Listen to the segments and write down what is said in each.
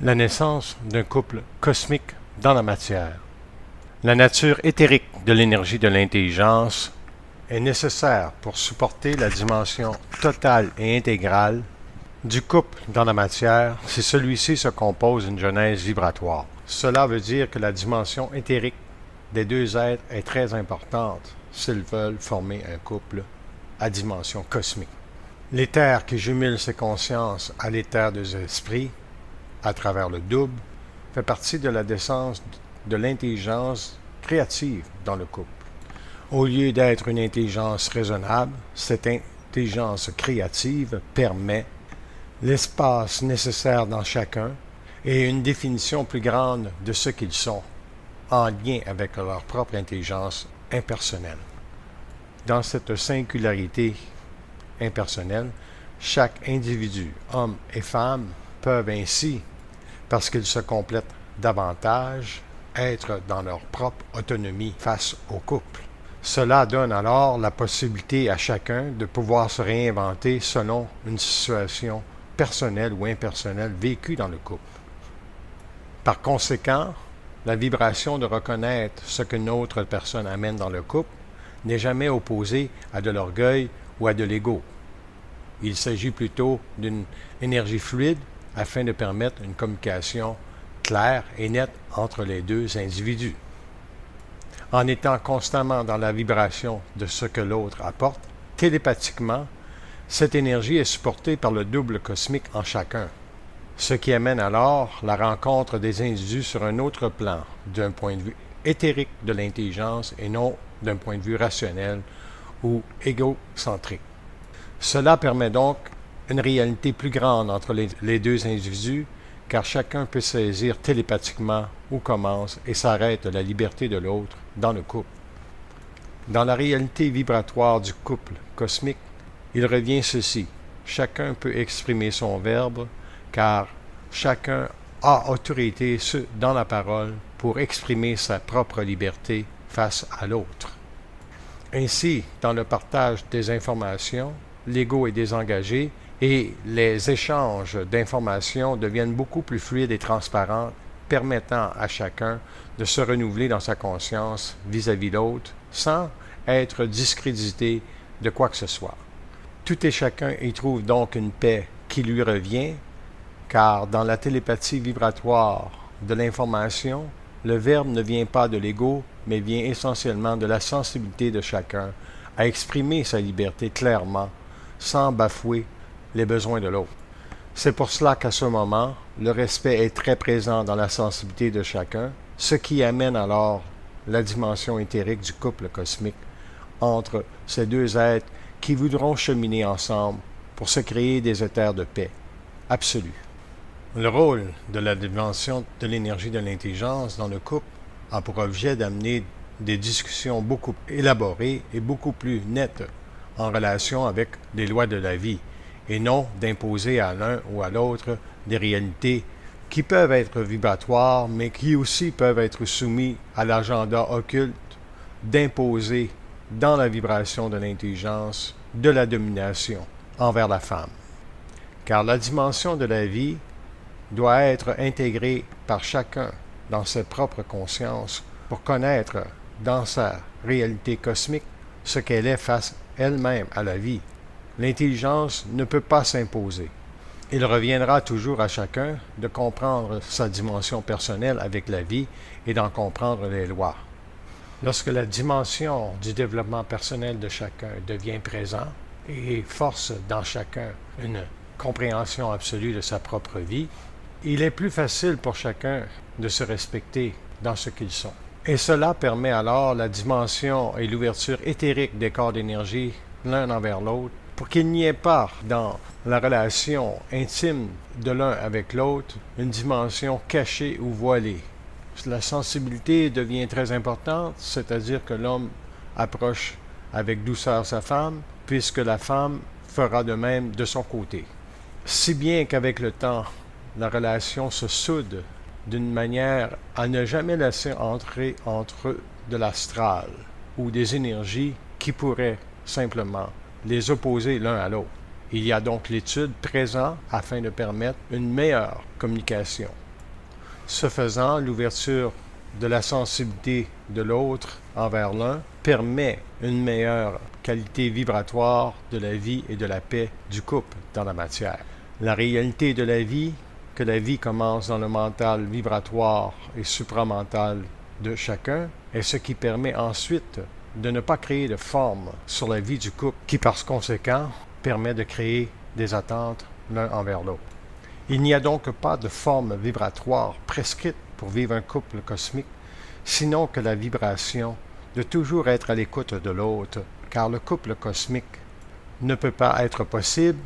La naissance d'un couple cosmique dans la matière. La nature éthérique de l'énergie de l'intelligence est nécessaire pour supporter la dimension totale et intégrale du couple dans la matière si celui-ci se compose d'une genèse vibratoire. Cela veut dire que la dimension éthérique des deux êtres est très importante s'ils veulent former un couple à dimension cosmique. L'éther qui jumelle ses consciences à l'éther des esprits à travers le double, fait partie de la naissance de l'intelligence créative dans le couple. Au lieu d'être une intelligence raisonnable, cette intelligence créative permet l'espace nécessaire dans chacun et une définition plus grande de ce qu'ils sont, en lien avec leur propre intelligence impersonnelle. Dans cette singularité impersonnelle, chaque individu, homme et femme, peuvent ainsi, parce qu'ils se complètent davantage, être dans leur propre autonomie face au couple. Cela donne alors la possibilité à chacun de pouvoir se réinventer selon une situation personnelle ou impersonnelle vécue dans le couple. Par conséquent, la vibration de reconnaître ce qu'une autre personne amène dans le couple n'est jamais opposée à de l'orgueil ou à de l'ego. Il s'agit plutôt d'une énergie fluide afin de permettre une communication claire et nette entre les deux individus. En étant constamment dans la vibration de ce que l'autre apporte, télépathiquement, cette énergie est supportée par le double cosmique en chacun, ce qui amène alors la rencontre des individus sur un autre plan, d'un point de vue éthérique de l'intelligence et non d'un point de vue rationnel ou égocentrique. Cela permet donc une réalité plus grande entre les deux individus, car chacun peut saisir télépathiquement où commence et s'arrête la liberté de l'autre dans le couple. Dans la réalité vibratoire du couple cosmique, il revient ceci: chacun peut exprimer son verbe, car chacun a autorité dans la parole pour exprimer sa propre liberté face à l'autre. Ainsi, dans le partage des informations, l'ego est désengagé et les échanges d'informations deviennent beaucoup plus fluides et transparents, permettant à chacun de se renouveler dans sa conscience vis-à-vis l'autre sans être discrédité de quoi que ce soit. Tout et chacun y trouve donc une paix qui lui revient, car dans la télépathie vibratoire de l'information, le verbe ne vient pas de l'ego, mais vient essentiellement de la sensibilité de chacun à exprimer sa liberté clairement, sans bafouer les besoins de l'autre. C'est pour cela qu'à ce moment, le respect est très présent dans la sensibilité de chacun, ce qui amène alors la dimension éthérique du couple cosmique entre ces deux êtres qui voudront cheminer ensemble pour se créer des éthers de paix absolue. Le rôle de la dimension de l'énergie de l'intelligence dans le couple a pour objet d'amener des discussions beaucoup élaborées et beaucoup plus nettes en relation avec les lois de la vie, et non d'imposer à l'un ou à l'autre des réalités qui peuvent être vibratoires, mais qui aussi peuvent être soumis à l'agenda occulte d'imposer dans la vibration de l'intelligence de la domination envers la femme. Car la dimension de la vie doit être intégrée par chacun dans sa propre conscience pour connaître dans sa réalité cosmique ce qu'elle est face elle-même à la vie. L'intelligence ne peut pas s'imposer. Il reviendra toujours à chacun de comprendre sa dimension personnelle avec la vie et d'en comprendre les lois. Lorsque la dimension du développement personnel de chacun devient présent et force dans chacun une compréhension absolue de sa propre vie, il est plus facile pour chacun de se respecter dans ce qu'ils sont. Et cela permet alors la dimension et l'ouverture éthérique des corps d'énergie l'un envers l'autre, pour qu'il n'y ait pas dans la relation intime de l'un avec l'autre une dimension cachée ou voilée. La sensibilité devient très importante, c'est-à-dire que l'homme approche avec douceur sa femme, puisque la femme fera de même de son côté. Si bien qu'avec le temps, la relation se soude d'une manière à ne jamais laisser entrer entre eux de l'astral ou des énergies qui pourraient simplement les opposer l'un à l'autre. Il y a donc l'étude présente afin de permettre une meilleure communication. Ce faisant, l'ouverture de la sensibilité de l'autre envers l'un permet une meilleure qualité vibratoire de la vie et de la paix du couple dans la matière. La réalité de la vie, que la vie commence dans le mental vibratoire et supramental de chacun, est ce qui permet ensuite de ne pas créer de forme sur la vie du couple, qui par conséquent permet de créer des attentes l'un envers l'autre. Il n'y a donc pas de forme vibratoire prescrite pour vivre un couple cosmique, sinon que la vibration de toujours être à l'écoute de l'autre, car le couple cosmique ne peut pas être possible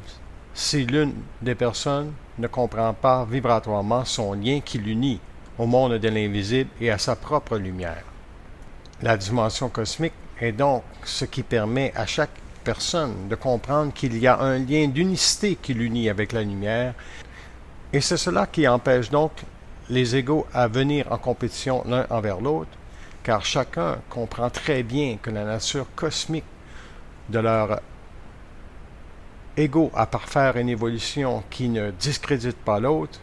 si l'une des personnes ne comprend pas vibratoirement son lien qui l'unit au monde de l'invisible et à sa propre lumière. La dimension cosmique est donc ce qui permet à chaque personne de comprendre qu'il y a un lien d'unicité qui l'unit avec la lumière, et c'est cela qui empêche donc les égaux à venir en compétition l'un envers l'autre, car chacun comprend très bien que la nature cosmique de leur égaux à parfaire une évolution qui ne discrédite pas l'autre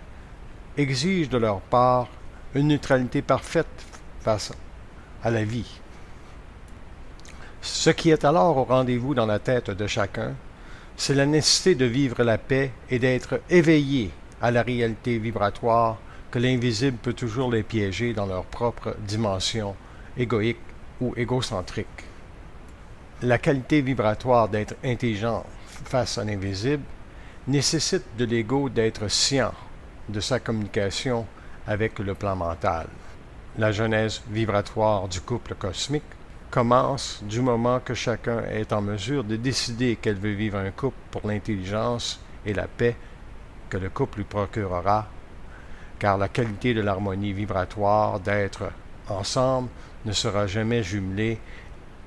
exige de leur part une neutralité parfaite face à la vie. Ce qui est alors au rendez-vous dans la tête de chacun, c'est la nécessité de vivre la paix et d'être éveillé à la réalité vibratoire que l'invisible peut toujours les piéger dans leur propre dimension égoïque ou égocentrique. La qualité vibratoire d'être intelligent face à l'invisible nécessite de l'ego d'être scient de sa communication avec le plan mental. La genèse vibratoire du couple cosmique commence du moment que chacun est en mesure de décider qu'elle veut vivre un couple pour l'intelligence et la paix que le couple lui procurera, car la qualité de l'harmonie vibratoire d'être ensemble ne sera jamais jumelée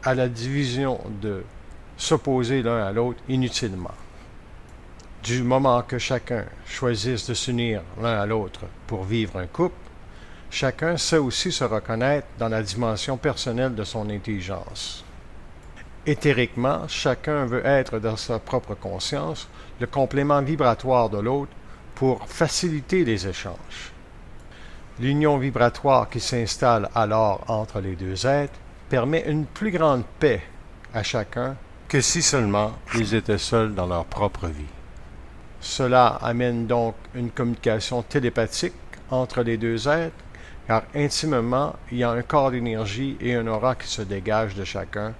à la division de s'opposer l'un à l'autre inutilement. Du moment que chacun choisisse de s'unir l'un à l'autre pour vivre un couple, chacun sait aussi se reconnaître dans la dimension personnelle de son intelligence. Éthériquement, chacun veut être dans sa propre conscience le complément vibratoire de l'autre pour faciliter les échanges. L'union vibratoire qui s'installe alors entre les deux êtres permet une plus grande paix à chacun que si seulement ils étaient seuls dans leur propre vie. Cela amène donc une communication télépathique entre les deux êtres, car intimement, il y a un corps d'énergie et un aura qui se dégagent de chacun